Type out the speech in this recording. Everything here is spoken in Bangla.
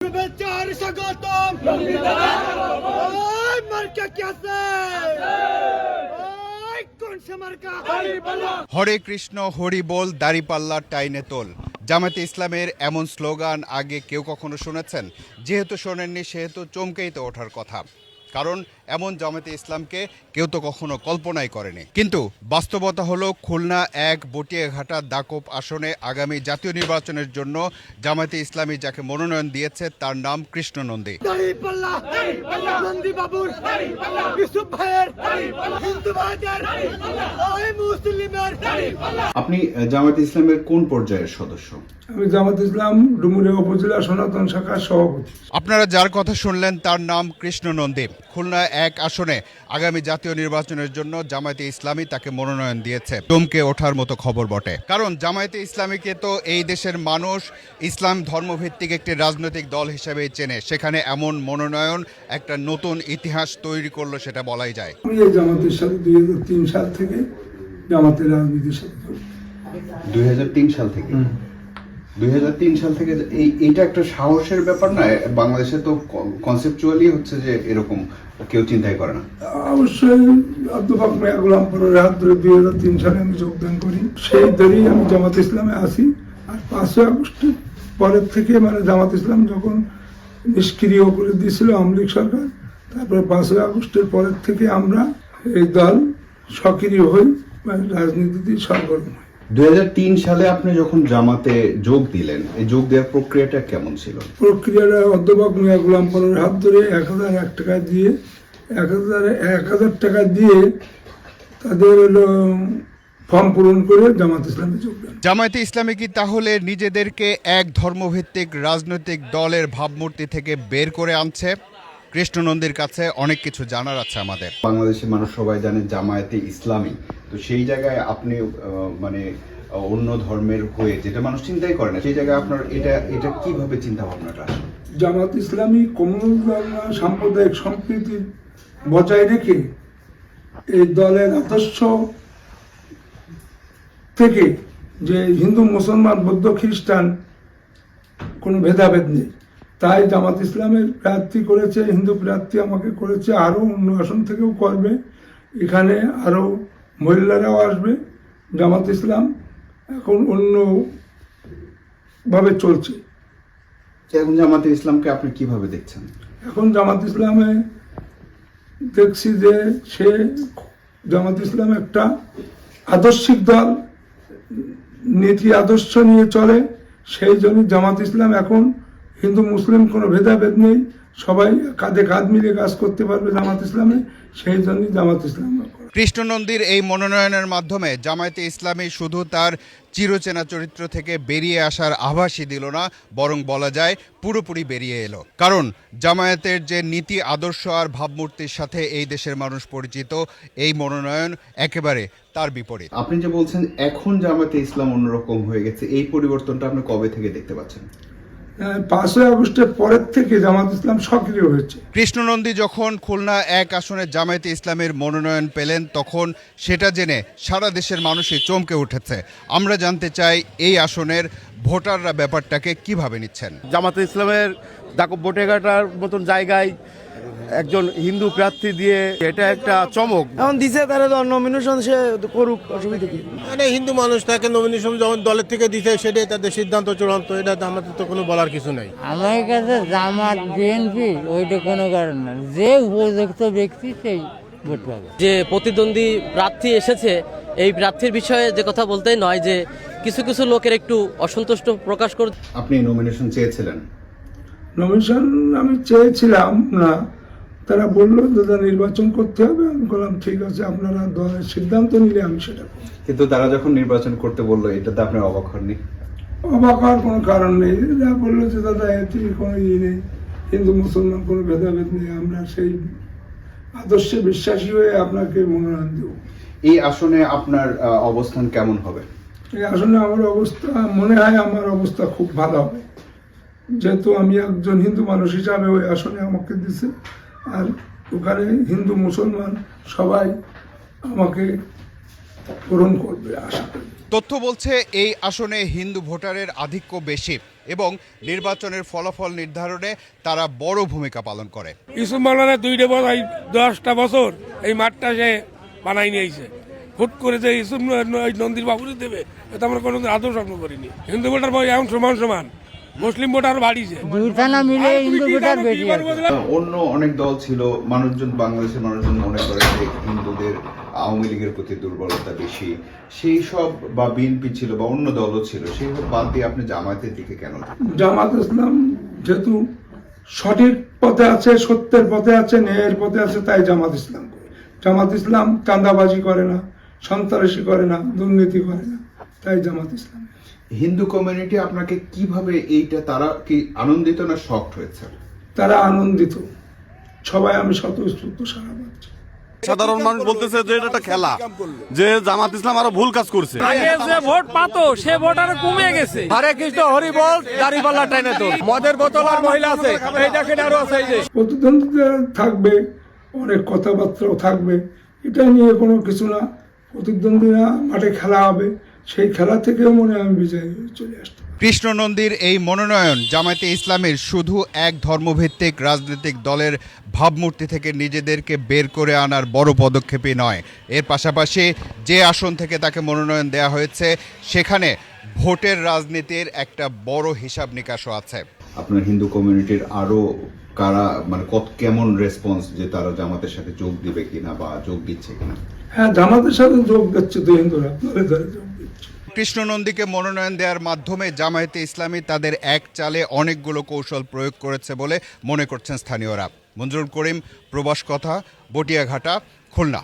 শুভেচ্ছার স্বাগতম। মার্কা কি আছে? কোন সে মার্কা? হরে কৃষ্ণ হরি বল দাড়িপাল্লা টাইনে তোল। জামায়াতে ইসলামের এমন স্লোগান আগে কেউ কখনো শুনেছেন? যেহেতু শোনেননি সেহেতু চমকেই তো ওঠার কথা, কারণ এমন জামায়াতে ইসলামকে কেউ তো কখনো কল্পনাই করেনি। কিন্তু বাস্তবতা হলো খুলনা ১ বটিয়াঘাটা দাকোপ আসনে আগামী জাতীয় নির্বাচনের জন্য জামায়াতে ইসলামী যাকে মনোনয়ন দিয়েছে তার নাম কৃষ্ণ নন্দী। দাড়িপাল্লা, নন্দী বাবুর, ইউসুফ ভাইয়ের, হিন্দু ভাইদের, ওই মুসলিমের। আপনি জামায়াতে ইসলামের কোন পর্যায়ের সদস্য? আমি জামাত ইসলাম ডুমুরিয়া উপজেলা সনাতন শাখার সভাপতি। আপনারা যার কথা শুনলেন তার নাম কৃষ্ণ নন্দী। খুলনা ১ আসনে আগামী জাতীয় নির্বাচনের জন্য জামায়াতে ইসলামী তাকে মনোনয়ন দিয়েছে। চমকে ওঠার মতো খবর বটে, কারণ জামায়াতে ইসলামীকে তো এই দেশের মানুষ ইসলাম ধর্মভিত্তিক একটি রাজনৈতিক দল হিসেবেই চেনে। সেখানে এমন মনোনয়ন একটা নতুন ইতিহাস তৈরি করলো, সেটা বলাই যায়। আমি এই জামাতের সাথে 2003 সাল থেকে জামাতের রাজনীতির সাথে জড়িত। 2003 সাল থেকে 2003 সাল থেকে এইটা একটা সাহসের ব্যাপার না? বাংলাদেশে তো কনসেপচুয়ালি হচ্ছে যে এরকম কেউ চিন্তাই করে না। অবশ্যই অধ্যাপক মিয়া গোলাম পরের হাত ধরে 2003 সালে আমি যোগদান করি। সেই ধরেই আমি জামাত ইসলামে আসি। আর 5ই আগস্টের পরের থেকে, মানে জামাত ইসলাম যখন নিষ্ক্রিয় করে দিয়েছিল আওয়ামী লীগ সরকার, তারপরে 5ই আগস্টের পরের থেকে আমরা এই দল সক্রিয় হই, মানে রাজনীতিতে সরগরম হই। 2003 সালে আপনি যখন জামাতে যোগ দিলেন, এই যোগ দেওয়ার প্রক্রিয়াটা কেমন ছিল? প্রক্রিয়াটা অধ্যাপক মিয়া গোলাম পরের হাত ধরে 1001 টাকা দিয়ে 1000 টাকা দিয়ে তাদের হলো ফর্ম পূরণ করে জামাত ইসলামে যোগদান। জামায়াতে ইসলামী কি তাহলে নিজেদেরকে এক ধর্মভিত্তিক রাজনৈতিক দলের ভাবমূর্তি থেকে বের করে আনছে? কৃষ্ণ নন্দীর কাছে অনেক কিছু জানার আছে আমাদের। বাংলাদেশের মানুষ সবাই জানে জামায়াতে ইসলামী, তো সেই জায়গায় আপনি মানে অন্য ধর্মের হয়ে যেটা মানুষ চিন্তাই করে না, সেই জায়গায় আপনার এটা কিভাবে চিন্তা ভাবনাটা? জামাত ইসলামী কমিউনাল সাম্প্রদায়িক সম্প্রীতি বজায় রেখে এই দলের আদর্শ থেকে যে হিন্দু মুসলমান বৌদ্ধ খ্রিস্টান কোনো ভেদাভেদ নেই, তাই জামাত ইসলামের প্রার্থী করেছে, হিন্দু প্রার্থী আমাকে করেছে, আরও অন্য আসন থেকেও করবে, এখানে আরও মহিলারাও আসবে। জামাত ইসলাম এখন অন্যভাবে চলছে। এখন জামাতে ইসলামকে আপনি কিভাবে দেখছেন? এখন জামাত ইসলামে দেখছি যে জামাত ইসলাম একটা আদর্শিক দল, নীতি আদর্শ নিয়ে চলে। সেই জন্য জামাত ইসলাম এখন হিন্দু মুসলিম কোনো ভেদাভেদ নেই, সবাই কাঁধে কাঁধ মিলিয়ে কাজ করতে পারবে জামাত ইসলামে। সেই জন্যই জামাত ইসলাম। কৃষ্ণ নন্দীর এই মনোনয়নের মাধ্যমে জামায়াতে ইসলামী শুধু তার চিরচেনা চরিত্র থেকে বেরিয়ে আসার আভাসই দিল না, বরং বলা যায় পুরোপুরি বেরিয়ে এলো। কারণ জামায়াতের যে নীতি আদর্শ আর ভাবমূর্তির সাথে এই দেশের মানুষ পরিচিত, এই মনোনয়ন একেবারে তার বিপরীত। আপনি যে বলছেন এখন জামায়াতে ইসলাম অন্যরকম হয়ে গেছে, এই পরিবর্তনটা আপনি কবে থেকে দেখতে পাচ্ছেন? 5ই আগস্টের পরের থেকে জামাত ইসলাম সক্রিয় হয়েছে। কৃষ্ণ নন্দী যখন খুলনা 1 আসনে জামায়াতে ইসলামের মনোনয়ন পেলেন, তখন সেটা জেনে সারা দেশের মানুষই চমকে উঠেছে। আমরা জানতে চাই এই আসনের ভোটাররা ব্যাপারটাকে কিভাবে নিচ্ছেন। জামাতে ইসলামের দাকব বটিয়াঘাটার মতন জায়গায় একজন হিন্দু প্রার্থী দিয়ে এটা একটা চমক। এখন দিছে তারা নমিনেশন সে করুক, অসুবিধা কি? মানে হিন্দু মানুষ তাকে নমিনেশন যখন দলের থেকে দিতে, সেটাই তাদের সিদ্ধান্ত চূড়ান্ত, এটা আমাদের তো কোনো বলার কিছু নাই। আমার কাছে জামাত বিএনপি ওইটা কোনো কারণ না, যে উপযুক্ত ব্যক্তি সেই ভোট পাবে। যে প্রতিদ্বন্দ্বী প্রার্থী এসেছে, এই প্রার্থীর বিষয়ে যে কথা বলতেই নয়, যে কিছু কিছু লোকের একটু অসন্তুষ্ট প্রকাশ করে। আপনি নমিনেশন চেয়েছিলেন? নমিনেশন আমি চেয়েছিলাম না, তারা বললো দাদা নির্বাচন করতে হবে। আমি বললাম ঠিক আছে, আপনারা দলের সিদ্ধান্ত নিলে আমি সেটা করব। কিন্তু তারা যখন নির্বাচন করতে বললো, এটাতে আপনি অবাক হননি? অবাক হওয়ার কোনো কারণ নেই। যা বললো যে দাদা এতে কোনো নেই, হিন্দু মুসলমান কোনো ভেদাভেদ নেই, আমরা সেই আদর্শে বিশ্বাসী হয়ে আপনাকে মনোনয়ন দেব। এই আসনে আপনার অবস্থান কেমন হবে? এই আসনে আমার অবস্থা, মনে হয় আমার অবস্থা খুব ভালো হবে, যেহেতু আমি একজন হিন্দু মানুষ হিসাবে ওই আসনে আমাকে দিছে। আর ওখানে হিন্দু মুসলমান সবাই আমাকে পূরণ করবে আশা করি। তথ্য বলছে এই আসনে হিন্দু ভোটারের আধিক্য বেশি। এবং নির্বাচনের ফলাফল নির্ধারণে তারা বড় ভূমিকা পালন করে। ইউসুফ মাওলানা 10টা বছর এই মাঠটা সে বানাই নিয়েছে। হুট করে যে ইউসুফ নন্দীর বাবুরে দেবে এটা আমরা কোনোদিন আদৌ স্বপ্ন করিনি। হিন্দু ভোটার বই এখন সমান মুসলিম ভোটার বাড়িছে। দুই থানা মিলে হিন্দু ভোটার বেশি আছে। অন্য অনেক দল ছিল, মানুষজন, বাংলাদেশের মানুষজন মনে করে যে হিন্দুদের আওয়ামী লীগের প্রতি দুর্বলতা বেশি, সেই সব বা বিএনপি ছিল বা অন্য দলও ছিল, সেই সব বাদ দিয়ে আপনি জামায়াতের দিকে কেন? জামাত ইসলাম যেহেতু সঠিক পথে আছে, সত্যের পথে আছে, ন্যায়ের পথে আছে, তাই জামাত ইসলাম করে। জামাত ইসলাম চাঁদাবাজি করে না, সন্ত্রাসী করে না, দুর্নীতি করে না, তাই জামাত ইসলাম। হিন্দু কমিউনিটি আপনাকে কিভাবে, এইটা তারা কি আনন্দিত না শকড হয়েছে? তারা আনন্দিত, সবাই আমি স্বতঃস্ফূর্ত সারা পাচ্ছি। সাধারণ মানুষ বলতেছে যে এটা একটা খেলা, যে জামাত ইসলাম আরো ভুল কাজ করছে। আগে যে ভোট পাতো সে ভোট আর কমে গেছে। হরে কৃষ্ণ হরি বল দাড়িপাল্লা টাইনে তোল। মদের বোতল আর মহিলা আছে, এই দেখেন আরো আছে। এই যে প্রতিদ্বন্দ্বিতা থাকবে, অনেক কথাবার্তাও থাকবে, এটা নিয়ে কোনো কিছু না। প্রতিদ্বন্দ্বীরা মাঠে খেলা হবে, সেই খেলা থেকেও মনে হয় আমি বিজয় হয়ে চলে আসতে। কৃষ্ণ নন্দীর এই মনোনয়ন জামায়াতে ইসলামের শুধু এক ধর্মভিত্তিক রাজনৈতিক দলের ভাবমূর্তি থেকে নিজেদেরকে বের করে আনার বড় পদক্ষেপই নয়, এর পাশাপাশি যে আসন থেকে তাকে মনোনয়ন দেওয়া হয়েছে সেখানে ভোটের রাজনীতির একটা বড় হিসাব নিকাশও আছে। আপনার হিন্দু কমিউনিটির আরো কারা, মানে কেমন রেসপন্স, যে তারা জামাতের সাথে যোগ দিবে কিনা বা যোগ দিচ্ছে কিনা? হ্যাঁ, জামাতের সাথে যোগ দিচ্ছে তো হিন্দুরা, ধরে ধরে যোগ দিচ্ছে। কৃষ্ণ নন্দীকে মনোনয়ন দেওয়ার মাধ্যমে জামায়াতে ইসলামী তাদের এক চালে অনেকগুলো কৌশল প্রয়োগ করেছে বলে মনে করছেন স্থানীয়রা। মঞ্জুরুল করিম, প্রবাস কথা, বটিয়াঘাটা, খুলনা।